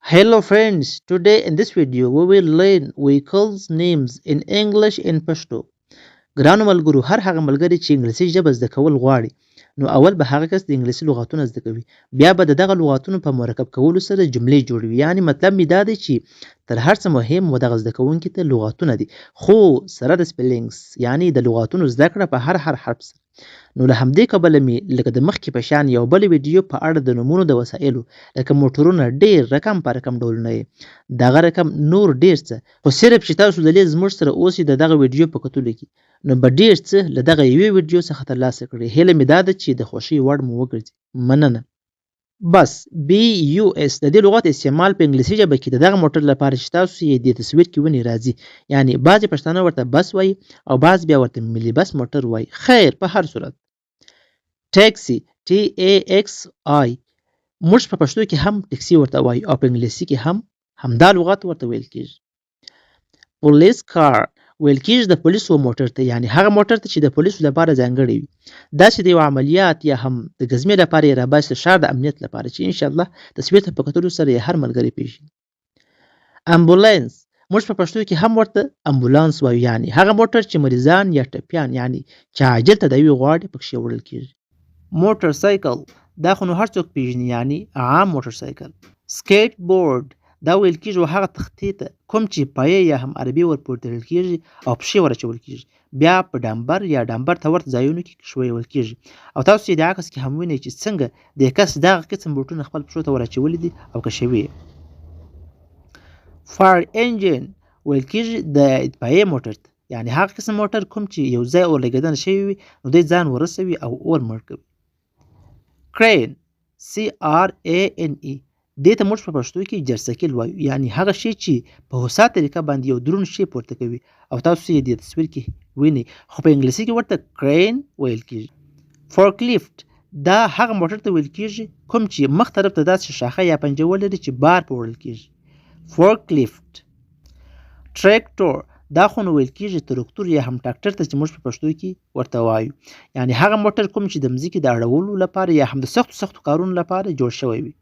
Hello friends, today in this video we will learn vehicles names in English in Pashto. ګرانو ملګرو، هر هغه ملګری چې انګلیسي ژبه زده کول غواړي نو اول به هغه کس د انګلیسي لغاتونه زده کوي، بیا به د دغه لغاتونو په مرکب کولو سره جملې جوړوي. یعنی مطلب می دا دی چې تر هر څه مهم و دغه زده کوونکي ته لغاتونه دي، خو سره د سپیلینګز یعنی د لغاتونو زده کړه په هر حرف سره. نو له همدې کبله مې لکه د مخکې په شان یو بل ویډیو په اړه د نومونو د وسایلو لکه موټرونه ډېر رقم په رقم ډولونه یې دغه رقم نور ډېر څه، خو صرف چې تاسو د لیز زموږ سره اوسئ د دغه ویډیو په کتلو کې نو به ډېر څه له دغه یوې ویډیو څخه ترلاسه کړئ. هیله مې دا ده چې د خوښۍ وړ مو وګرځي. مننه. بس BUS د دې لغت استعمال په انګلیسي ژبه کې د دغه موټر لپاره چې تاسو یې د تصویر کې ونی راځي. یعنی بعضې پښتانه ورته بس وایي او بعض بیا ورته ملي بس موټر وایي. خیر، په هر صورت ټیکسي TAXI موږ په پښتو کې هم ټیکسي ورته وایو او په انګلیسي کې هم همدا لغت ورته ویل کېږي. پولیس کار ویل کېږي د پولیسو موټر ته، یعنی هغه موټر ته چې د پولیسو لپاره ځانګړی وي، داسې د یو عملیات یا هم د ګزمې لپاره یې راباسي، د ښار د امنیت لپاره چې انشاءالله تصویر ته په کتلو سره یې هر ملګری پیژني. امبولانس موږ په پښتو کې هم ورته امبولانس وایو، یعنی هغه موټر چې مریضان یا ټپیان یعنی چې عاجل تداوي غواړي پکښې وړل کېږي. موټر سایکل دا خو نو هر څوک پیژني، یعنی عام موټر سایکل. سکیټ بورډ دا ویل کېږي هغه تختې ته کوم چې پایې یا هم عربي ورپورې تړل کېږي او پښې ورچول کېږي، بیا په ډامبر یا ډامبر ته ورته ځایونو کې کښویول کېږي او تاسو یې د عکس کې هم وینئ چې څنګه د کس دغه قسم بوټونه خپل پښو ته ورچولي دي او کشوي یې. فایر انجن ویل کېږي د اطفایې موټر ته، یعنی هغه قسم موټر کوم چې یو ځای اورلګېدنه شوی وي نو دی ځان ورسوي او اور مړ کوي. کرین CRANE دې ته موږ په پښتو کې جرثقیل وایو، یعنی هغه شی چې په هوسا طریقه باندې یو دروند شی پورته کوي او تاسو یې د تصویر کې وینئ، خو په انګلیسي کې ورته کرین ویل کېږي. فورکلیفټ دا هغه موټر ته ویل کېږي کوم چې مخ طرف ته داسې شاخه یا پنجه ولري چې بار په وړل کېږي. فورکلیفټ. ټریکټور دا خو نو ویل کېږي ترکتور یا هم ټاکټر ته چې موږ په پښتو کې ورته وایو، یعنی هغه موټر کوم چې د مځکې د اړولو لپاره یا هم د سختو کارونو لپاره جوړ شوی وي.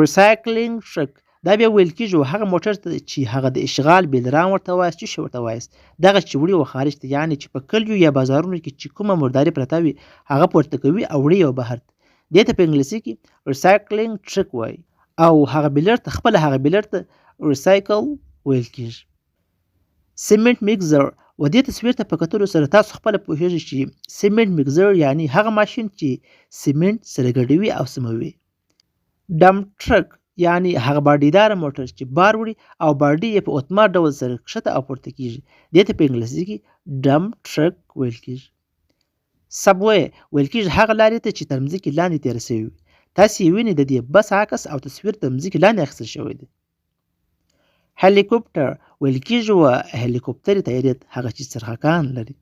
ریسایکلینګ ټرک دا بیا ویل کېږي هغه موټر ته چې هغه د اشغال بیلران ورته وایست، چې ورته وایست دغه چې وړي و خارج ته، یعنی چې په کلیو یا بازارونو کې چې کومه مرداري پرته وي هغه پورته کوي او وړي یو بهر ته، دې ته په انګلیسي کې ریسایکلینګ ټرک وایي او هغه بیلر ته خپله هغه بیلر ته ریسایکل ویل کېږي. سیمنټ میکزر و دې تصویر ته په کتلو سره تاسو خپله پوهېږئ چې سیمنټ میکزر یعنی هغه ماشین چې سیمنټ سره ګډوي او سموي. ډمپ ټرک یعنی هغه باډیداره موټر چې بار وړي او باډي یې په اتومات ډول سره ښکته او پورته کېږي، دې ته په انګلیسي کې ډمپ ټرک ویل کېږي. سبوی ویل کېږي هغه لارې ته چې تر مځکې لاندې تېره سوې وي، تاسې یې وینئ د دې بس عکس او تصویر تر مځکې لاندې اخیستل شوی دی. هلیکوپټر ویل کېږي هلیکوپتري طیارې ته هغه چې څرخکان لري.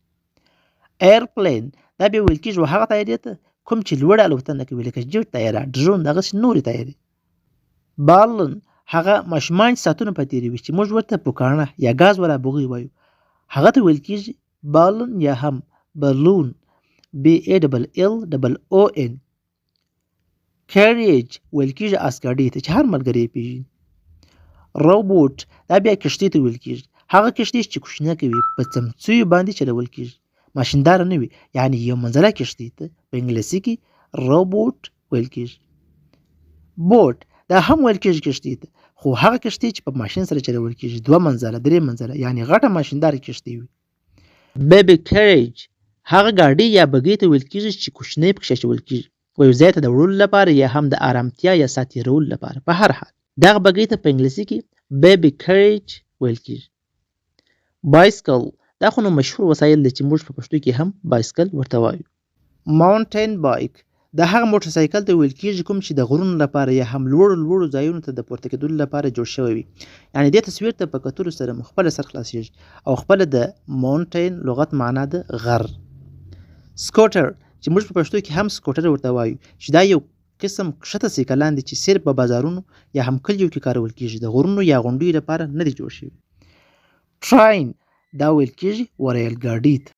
ایرپلین دا بیا ویل کېږي هغه طیارې ته کوم چې لوړه الوتنه کوي لکه جیټ طیاره، ډرون، دغسې نورې طیارې. بالون هغه ماشومان چې ساعتونه په تېروي چې موږ ورته پوکاڼه یا ګاز والا بوغۍ وایو، هغه ته ویل کېږي بالون یا هم بلون BALLON. کیریج ویل کېږي اسګاډۍ ته چې هر ملګری یې پیژني. روبوټ دا بیا کښتۍ ته ویل کېږي هغه کښتۍ چې کوچنۍ کوي په څمڅیو باندې چلول کېږي، ماشینداره نه وي، یعنی یو منزله کښتۍ ته په انګلیسي کې روبوټ ویل کېږي. بوټ دا هم ویل کېږي کښتۍ ته، خو هغه کښتۍ چې په ماشین سره چلول کېږي، 2 منزله 3 منزله یعنی غټه ماشینداره کښتۍ وي. بیبي کیریج هغه ګاډۍ یا بګۍ ته ویل کېږي چې کوچنۍ پکښې اچول کېږي و یو ځای ته د وړلو لپاره یا هم د آرامتیا یا ساه تېرولو لپاره. په هر حال دغه بګۍ ته په انګلیسي کې بیبي کیریج ویل کېږي. بایسکل دا خو نو مشهور وسایل دی چې موږ په پښتو کې هم بایسکل ورته وایو. ماونټین بایک دا هغه موټر سایکل ته ویل کېږي کوم چې د غرونو لپاره یا هم لوړو ځایونو ته د پورته کېدلو لپاره جوړ شوی وي، یعنی دې تصویر ته په کتلو سره مو خپله سر خلاصېږي او خپله د ماونټین لغت معنا ده غر. سکوټر چې موږ په پښتو کې هم سکوټر ورته وایو چې دا یو قسم کښته سایکلان دي چې صرف په بازارونو یا هم کلیو کې کارول کېږي، د غرونو یا غونډیو لپاره نه دي جوړ شوي. ټراین دا ویل کېږي ریل ګاډۍ ته.